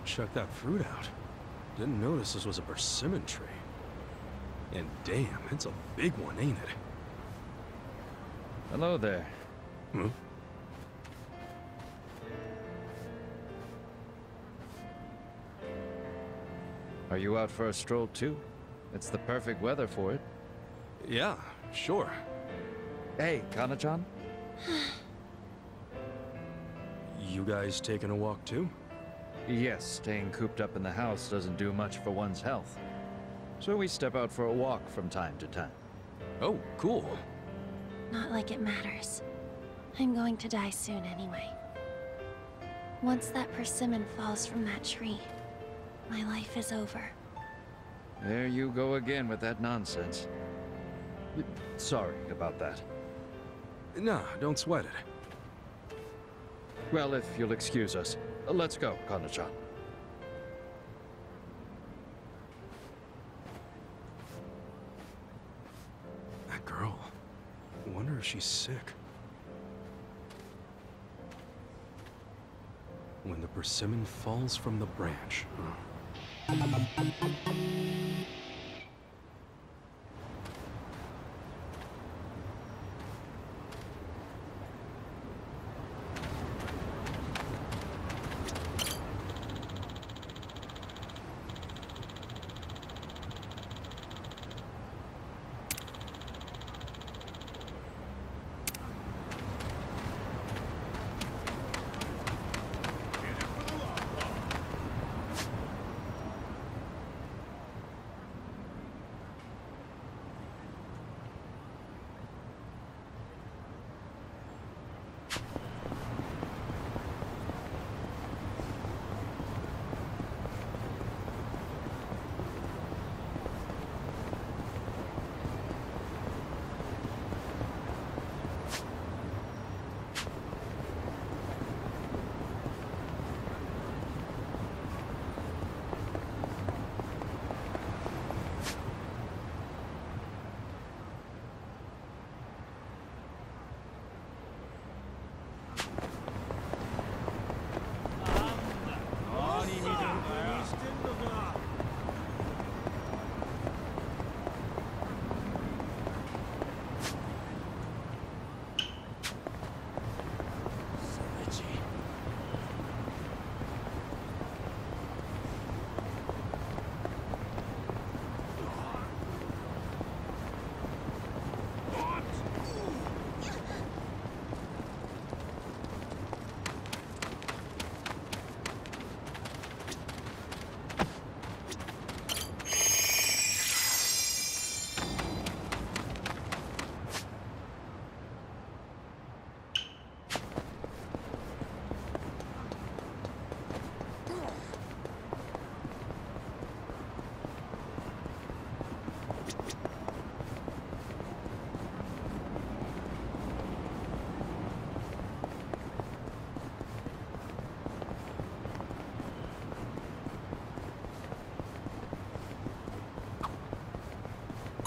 Check that fruit out. Didn't notice this was a persimmon tree. And damn, it's a big one, ain't it? Hello there. Hmm? Are you out for a stroll too? It's the perfect weather for it. Yeah, sure. Hey, Kana-chan? You guys taking a walk too? Yes, staying cooped up in the house doesn't do much for one's health. So we step out for a walk from time to time. Oh, cool. Not like it matters. I'm going to die soon anyway. Once that persimmon falls from that tree, my life is over. There you go again with that nonsense. Sorry about that. Nah, don't sweat it. Well, if you'll excuse us, let's go, Kana-chan. That girl. Wonder if she's sick. When the persimmon falls from the branch.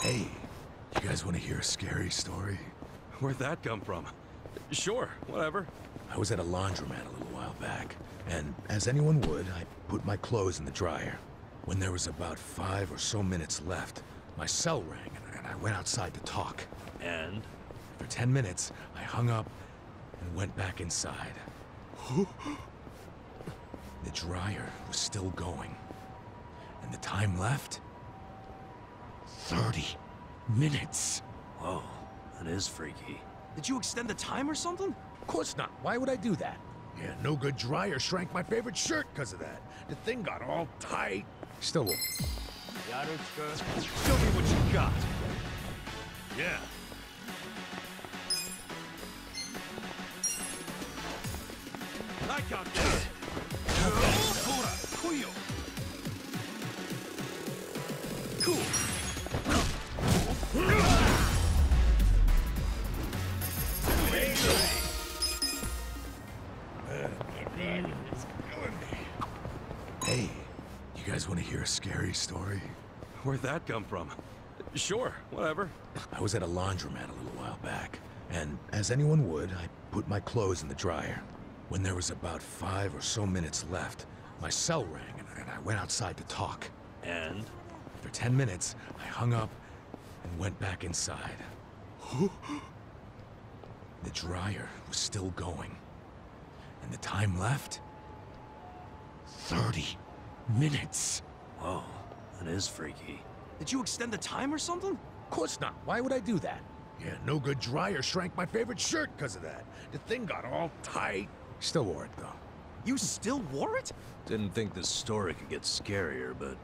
Hey, you guys want to hear a scary story? Where'd that come from? Sure, whatever. I was at a laundromat a little while back, and as anyone would, I put my clothes in the dryer. When there was about 5 or so minutes left, my cell rang, and I went outside to talk. And? For 10 minutes, I hung up and went back inside. The dryer was still going, and the time left? 30 minutes. Whoa, that is freaky. Did you extend the time or something? Of course not. Why would I do that? Yeah, no good dryer shrank my favorite shirt because of that. The thing got all tight. Still, Show me what you got. Yeah. I got this. Cool. Hey, you guys want to hear a scary story? Where'd that come from? Sure, whatever. I was at a laundromat a little while back, and as anyone would, I put my clothes in the dryer. When there was about 5 or so minutes left, My cell rang, and I went outside to talk. And? After 10 minutes, I hung up and went back inside. The dryer was still going. And the time left? 30 minutes. Whoa, that is freaky. Did you extend the time or something? Of course not. Why would I do that? Yeah, no good dryer shrank my favorite shirt because of that. The thing got all tight. Still wore it, though. You still wore it? Didn't think this story could get scarier, but...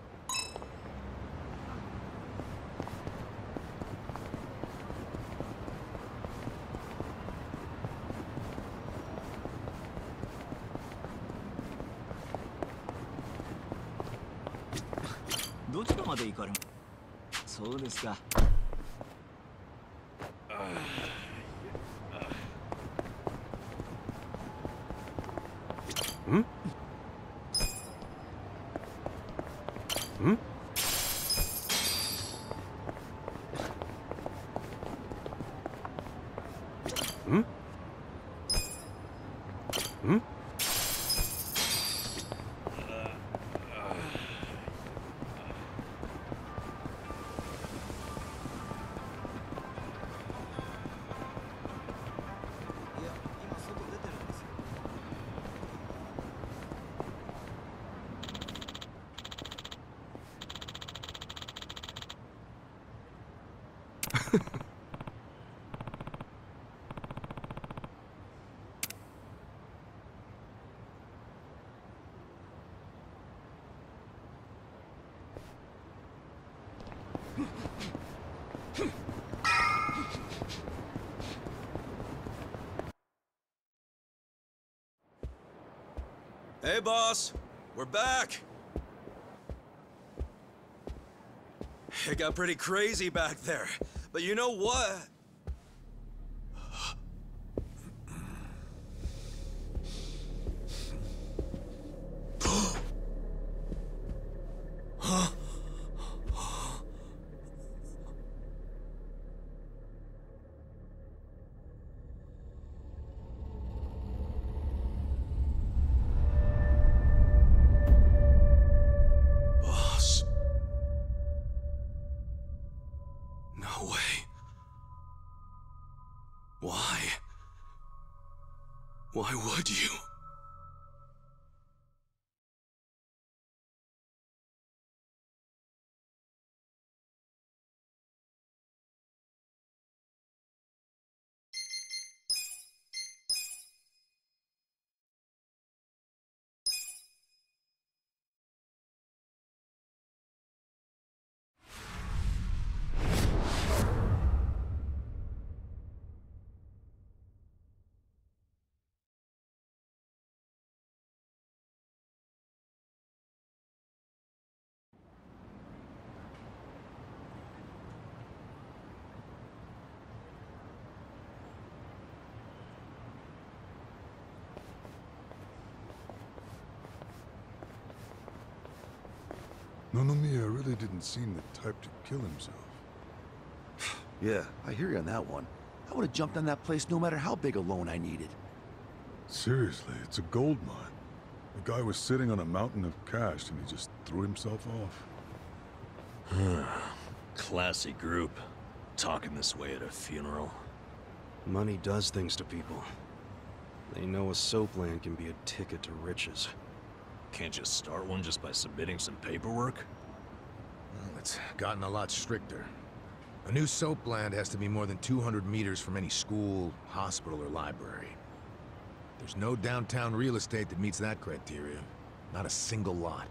そうですか。Hmm? Hmm? Hmm? Hmm? Hey, boss. We're back. It got pretty crazy back there. But you know what? Boss. No way. Why? Why would you? Nonomiya really didn't seem the type to kill himself. Yeah, I hear you on that one. I would have jumped on that place no matter how big a loan I needed. Seriously, it's a gold mine. The guy was sitting on a mountain of cash and he just threw himself off. Classy group. Talking this way at a funeral. Money does things to people. They know a soap land can be a ticket to riches. Can't you start one just by submitting some paperwork? Well, it's gotten a lot stricter. A new soap land has to be more than 200 meters from any school, hospital, or library. There's no downtown real estate that meets that criteria. Not a single lot.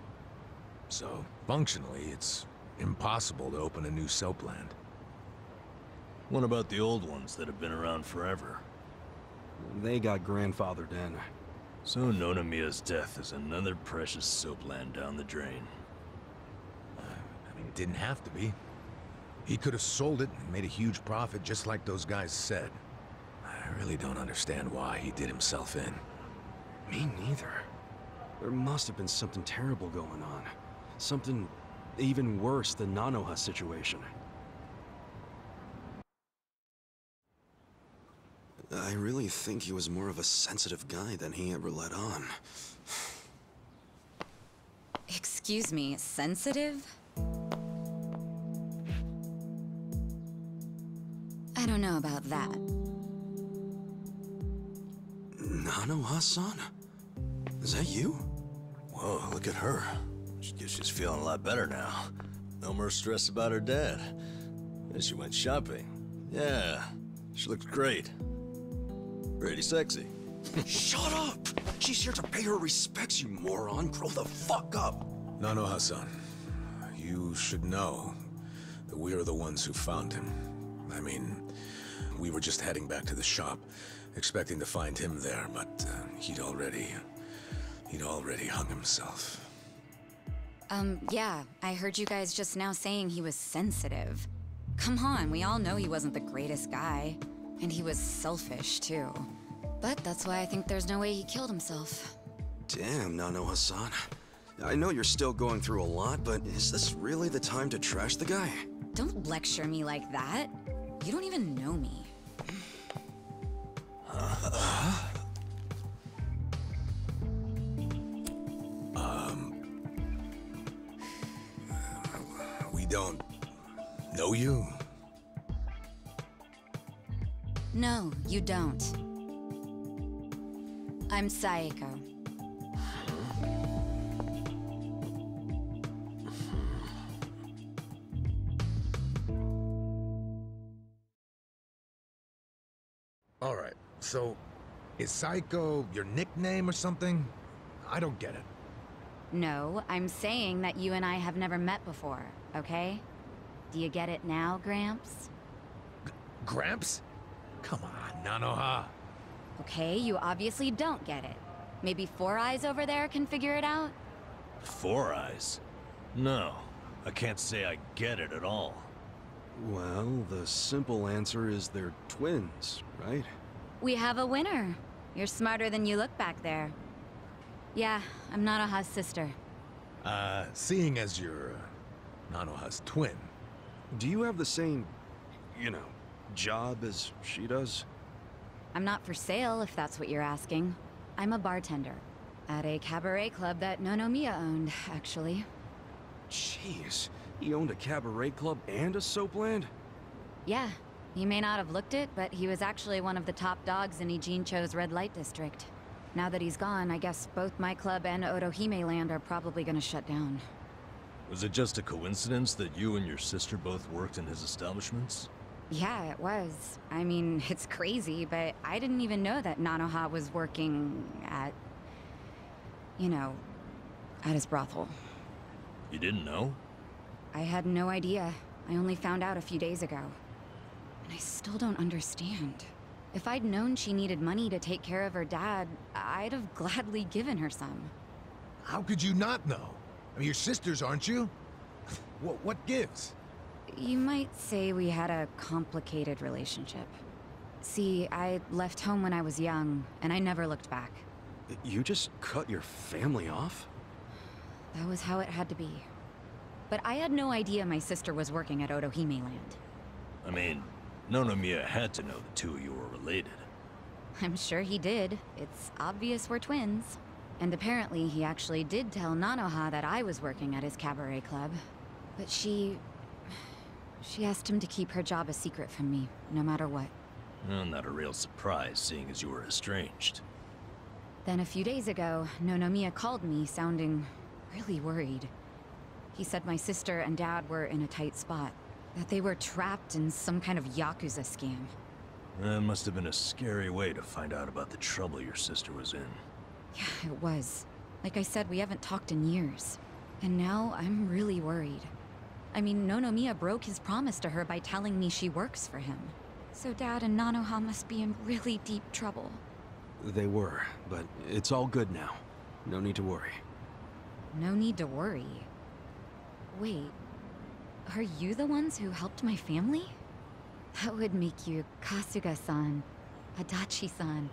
So, functionally, it's impossible to open a new soap land. What about the old ones that have been around forever? They got grandfathered in. So Nonomiya's death is another precious soap land down the drain. I mean, it didn't have to be. He could have sold it and made a huge profit just like those guys said. I really don't understand why he did himself in. Me neither. There must have been something terrible going on. Something even worse than Nanoha's situation. I really think he was more of a sensitive guy than he ever let on. Excuse me, sensitive? I don't know about that. Nanoha-san? Is that you? Whoa, look at her. Guess she's feeling a lot better now. No more stress about her dad. And she went shopping. Yeah, she looks great. Pretty sexy. Shut up! She's here to pay her respects, you moron. Grow the fuck up. Nanoha-san, you should know that we are the ones who found him. I mean, we were just heading back to the shop, expecting to find him there, but he'd already hung himself. Yeah, I heard you guys just now saying he was sensitive. Come on, we all know he wasn't the greatest guy. And he was selfish, too. But that's why I think there's no way he killed himself. Damn, Nanoha-san. I know you're still going through a lot, but is this really the time to trash the guy? Don't lecture me like that. You don't even know me. We don't know you? No, you don't. I'm Saeko. All right, so is Psycho your nickname or something? I don't get it. No, I'm saying that you and I have never met before, okay? Do you get it now, Gramps? Gramps? Come on, Nanoha. Okay, you obviously don't get it. Maybe Four Eyes over there can figure it out? Four Eyes? No, I can't say I get it at all. Well, the simple answer is they're twins, right? We have a winner. You're smarter than you look back there. Yeah, I'm Nanoha's sister. Seeing as you're Nanoha's twin. Do you have the same, job as she does? I'm not for sale, if that's what you're asking. I'm a bartender. At a cabaret club that Nonomiya owned, actually. Jeez, he owned a cabaret club and a soapland? Yeah, you may not have looked it, but he was actually one of the top dogs in Ijincho's red light district. Now that he's gone, I guess both my club and Otohime Land are probably gonna shut down. Was it just a coincidence that you and your sister both worked in his establishments? Yeah, it was. I mean, it's crazy, but I didn't even know that Nanoha was working at... at his brothel. You didn't know? I had no idea. I only found out a few days ago. And I still don't understand. If I'd known she needed money to take care of her dad, I'd have gladly given her some. How could you not know? I mean, you're sisters, aren't you? What gives? You might say we had a complicated relationship. See, I left home when I was young, and I never looked back. You just cut your family off? That was how it had to be. But I had no idea my sister was working at Otohime Land. I mean, Nonomiya had to know the two of you were related. I'm sure he did. It's obvious we're twins. And apparently he actually did tell Nanoha that I was working at his cabaret club. But she asked him to keep her job a secret from me, no matter what. Well, not a real surprise, seeing as you were estranged. Then a few days ago, Nonomiya called me, sounding really worried. He said my sister and dad were in a tight spot, that they were trapped in some kind of Yakuza scam. That must have been a scary way to find out about the trouble your sister was in. Yeah, it was. Like I said, we haven't talked in years. And now I'm really worried. I mean, Nonomiya broke his promise to her by telling me she works for him. So Dad and Nanoha must be in really deep trouble. They were, but it's all good now. No need to worry. No need to worry. Wait, are you the ones who helped my family? That would make you Kasuga-san, Adachi-san,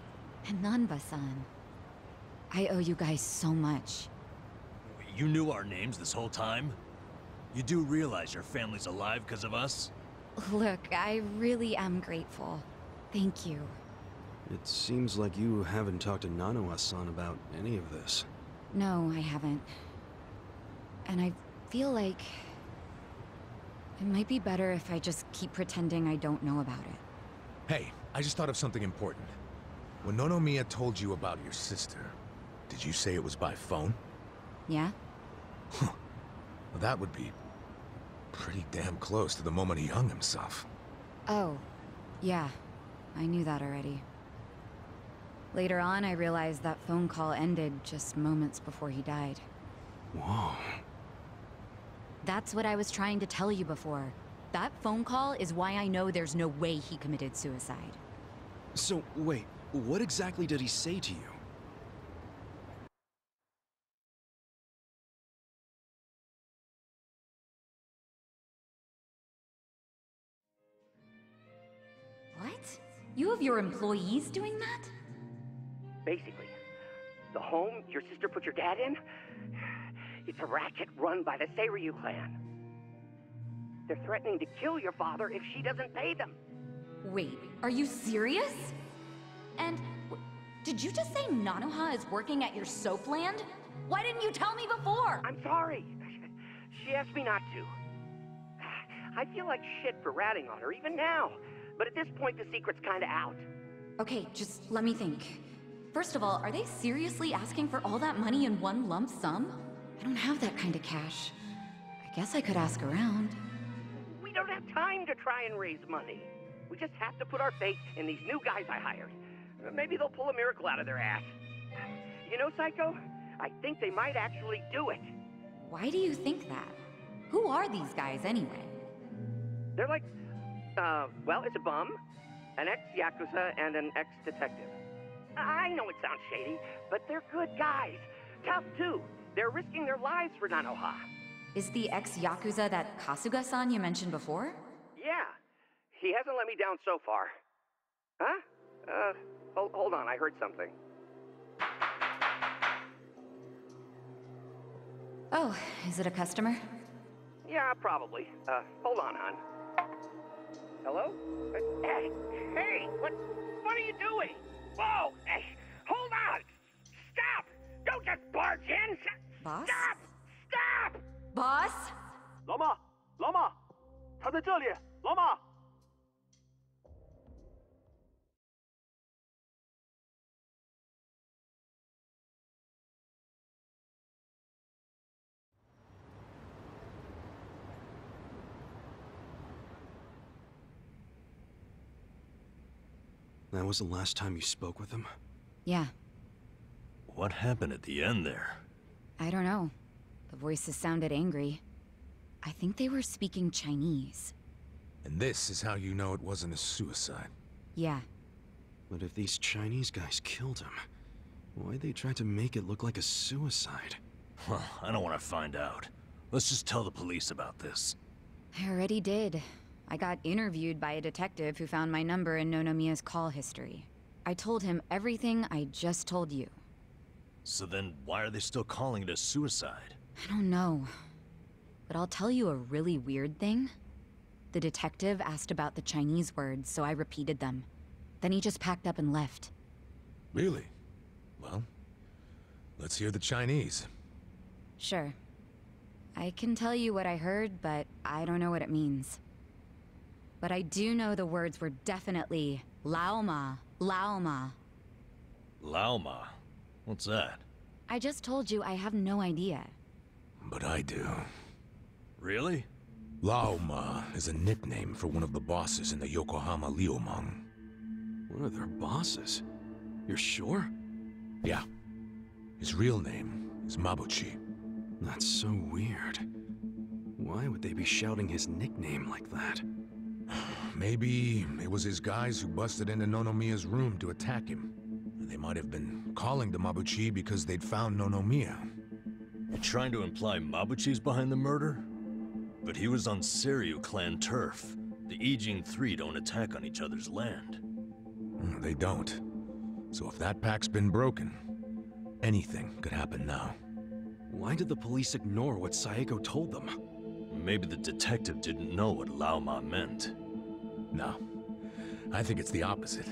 and Nanba-san. I owe you guys so much. You knew our names this whole time? You do realize your family's alive because of us? Look, I really am grateful. Thank you. It seems like you haven't talked to Nanoha-san about any of this. No, I haven't. And I feel like it might be better if I just keep pretending I don't know about it. Hey, I just thought of something important. When Nonomiya told you about your sister, did you say it was by phone? Yeah? Well, that would be pretty damn close to the moment he hung himself. Oh, yeah. I knew that already. Later on, I realized that phone call ended just moments before he died. Whoa. That's what I was trying to tell you before. That phone call is why I know there's no way he committed suicide. So, wait, what exactly did he say to you? What? You have your employees doing that? Basically, the home your sister put your dad in, it's a racket run by the Seiryu clan. They're threatening to kill your father if she doesn't pay them. Wait, are you serious? And did you just say Nanoha is working at your soap land? Why didn't you tell me before? I'm sorry. She asked me not to. I feel like shit for ratting on her, even now. But at this point, the secret's kinda out. Okay, just let me think. First of all, are they seriously asking for all that money in one lump sum? I don't have that kind of cash. I guess I could ask around. We don't have time to try and raise money. We just have to put our faith in these new guys I hired. Maybe they'll pull a miracle out of their ass. You know, Psycho? I think they might actually do it. Why do you think that? Who are these guys anyway? They're like, well, it's a bum, an ex-Yakuza, and an ex-detective. I know it sounds shady, but they're good guys. Tough, too. They're risking their lives for Nanoha. Is the ex-Yakuza that Kasuga-san you mentioned before? Yeah. He hasn't let me down so far. Huh? Hold on, I heard something. Oh, is it a customer? Yeah, probably. Hold on, hon. Hello? Hey, what are you doing? Whoa, hey, hold on! Stop! Don't just barge in! Boss? Stop! Boss? 老妈，老妈，他在这里，老妈。That was the last time you spoke with him? Yeah. What happened at the end there? I don't know. The voices sounded angry. I think they were speaking Chinese. And this is how you know it wasn't a suicide. Yeah. But if these Chinese guys killed him, why'd they try to make it look like a suicide? Well, I don't want to find out. Let's just tell the police about this. I already did. I got interviewed by a detective who found my number in Nonomiya's call history. I told him everything I just told you. So then, why are they still calling it a suicide? I don't know. But I'll tell you a really weird thing. The detective asked about the Chinese words, so I repeated them. Then he just packed up and left. Really? Well, let's hear the Chinese. Sure. I can tell you what I heard, but I don't know what it means. But I do know the words were definitely Laoma, Laoma. Laoma? What's that? I just told you I have no idea. But I do. Really? Laoma is a nickname for one of the bosses in the Yokohama Liumang. One of their bosses? You're sure? Yeah. His real name is Mabuchi. That's so weird. Why would they be shouting his nickname like that? Maybe it was his guys who busted into Nonomiya's room to attack him. They might have been calling to Mabuchi because they'd found Nonomiya. You're trying to imply Mabuchi's behind the murder? But he was on Seiryu clan turf. The Ijin Three don't attack on each other's land. They don't. So if that pact's been broken, anything could happen now. Why did the police ignore what Saeko told them? Maybe the detective didn't know what Laoma meant. No. I think it's the opposite.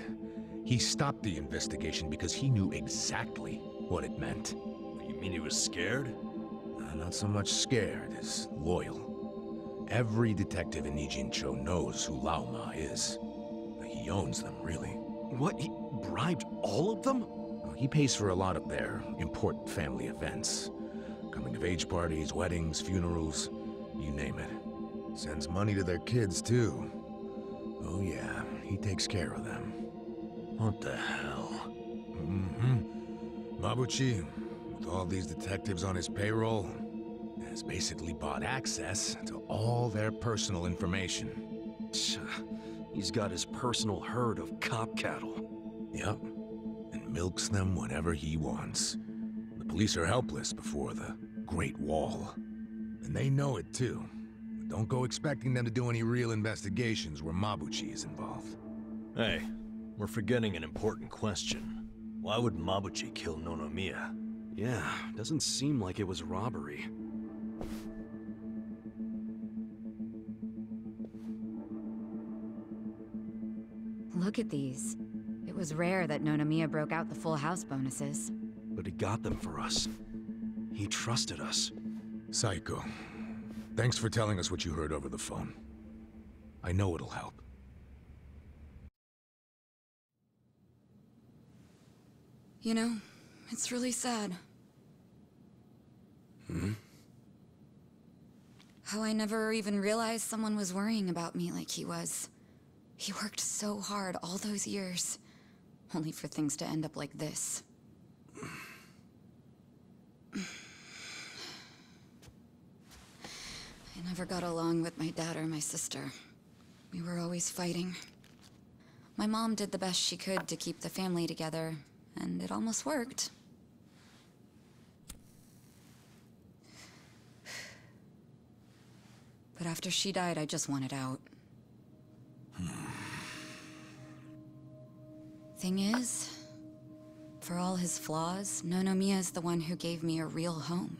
He stopped the investigation because he knew exactly what it meant. You mean he was scared? not so much scared as loyal. Every detective in Nijincho knows who Lao Ma is. He owns them, really. What? He bribed all of them? He pays for a lot of their important family events. Coming-of-age parties, weddings, funerals, you name it. Sends money to their kids, too. Oh yeah, he takes care of them. What the hell? Mabuchi, with all these detectives on his payroll, has basically bought access to all their personal information. He's got his personal herd of cop cattle. Yep, and milks them whenever he wants. The police are helpless before the Great Wall. And they know it too. Don't go expecting them to do any real investigations where Mabuchi is involved. Hey, we're forgetting an important question. Why would Mabuchi kill Nonomiya? Yeah, doesn't seem like it was robbery. Look at these. It was rare that Nonomiya broke out the full house bonuses. But he got them for us. He trusted us. Saiko, thanks for telling us what you heard over the phone. I know it'll help. You know, it's really sad. How I never even realized someone was worrying about me like he was. He worked so hard all those years, only for things to end up like this. I never got along with my dad or my sister. We were always fighting. My mom did the best she could to keep the family together, and it almost worked. But after she died, I just wanted out. Thing is, for all his flaws, Nonomiya is the one who gave me a real home,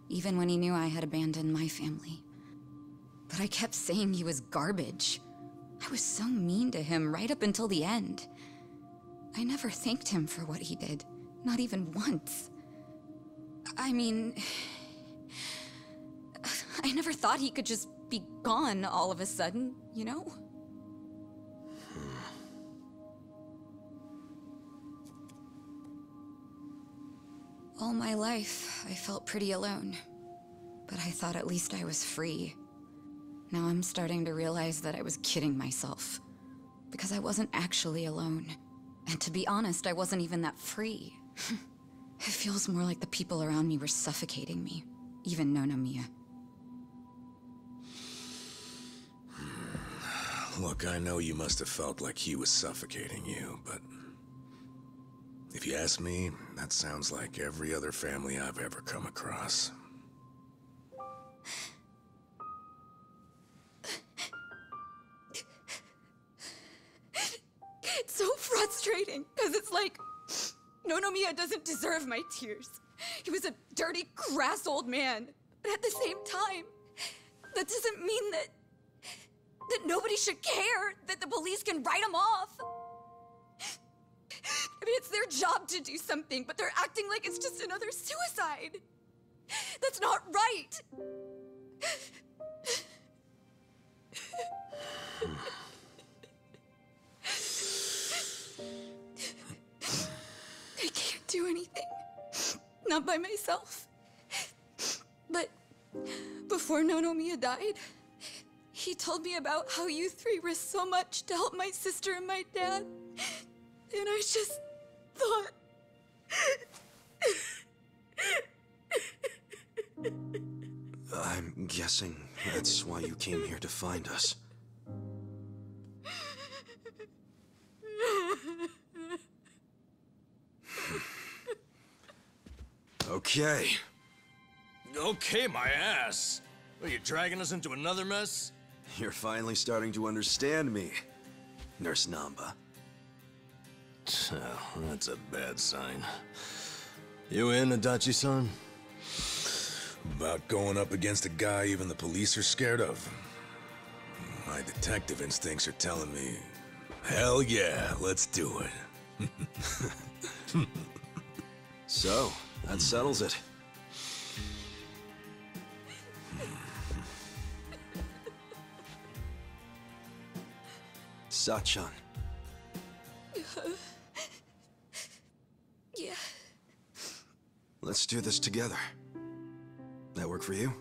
even when he knew I had abandoned my family. But I kept saying he was garbage. I was so mean to him right up until the end. I never thanked him for what he did, not even once. I mean, I never thought he could just be gone all of a sudden, you know? All my life, I felt pretty alone. But I thought at least I was free. Now I'm starting to realize that I was kidding myself. Because I wasn't actually alone. And to be honest, I wasn't even that free. It feels more like the people around me were suffocating me. Even Nonomiya. Look, I know you must have felt like he was suffocating you, but... if you ask me, that sounds like every other family I've ever come across. It's so frustrating, because it's like... Nonomiya doesn't deserve my tears. He was a dirty, crass old man. But at the same time, that doesn't mean that nobody should care, that the police can write him off. I mean, it's their job to do something, but they're acting like it's just another suicide. That's not right. I can't do anything. Not by myself. But before Nonomiya died, he told me about how you three risked so much to help my sister and my dad. And I just thought... I'm guessing that's why you came here to find us. Okay. Okay, my ass. Are you dragging us into another mess? You're finally starting to understand me, Nurse Namba. Oh, that's a bad sign. You in, Adachi-san? About going up against a guy even the police are scared of. My detective instincts are telling me, hell yeah, let's do it. So, that settles it. Sachan. Yeah. Let's do this together. That work for you?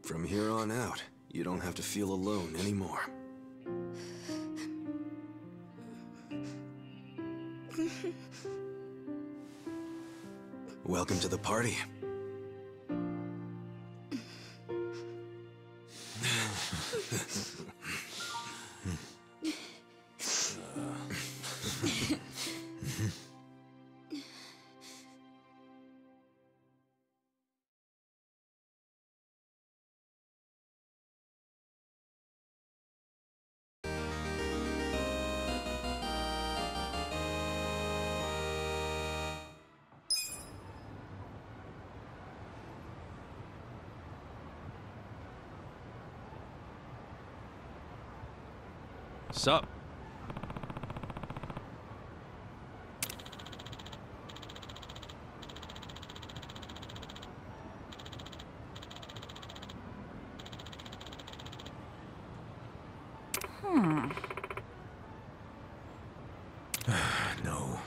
From here on out, you don't have to feel alone anymore. Welcome to the party. Sup? No.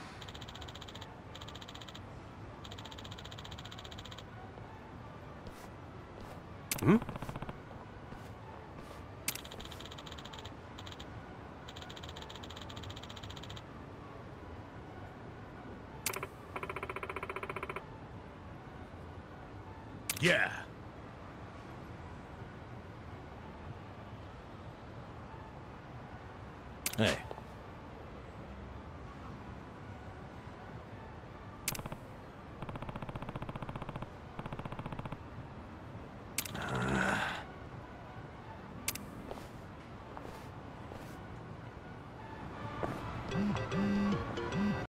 Hmm? Yeah. Hey,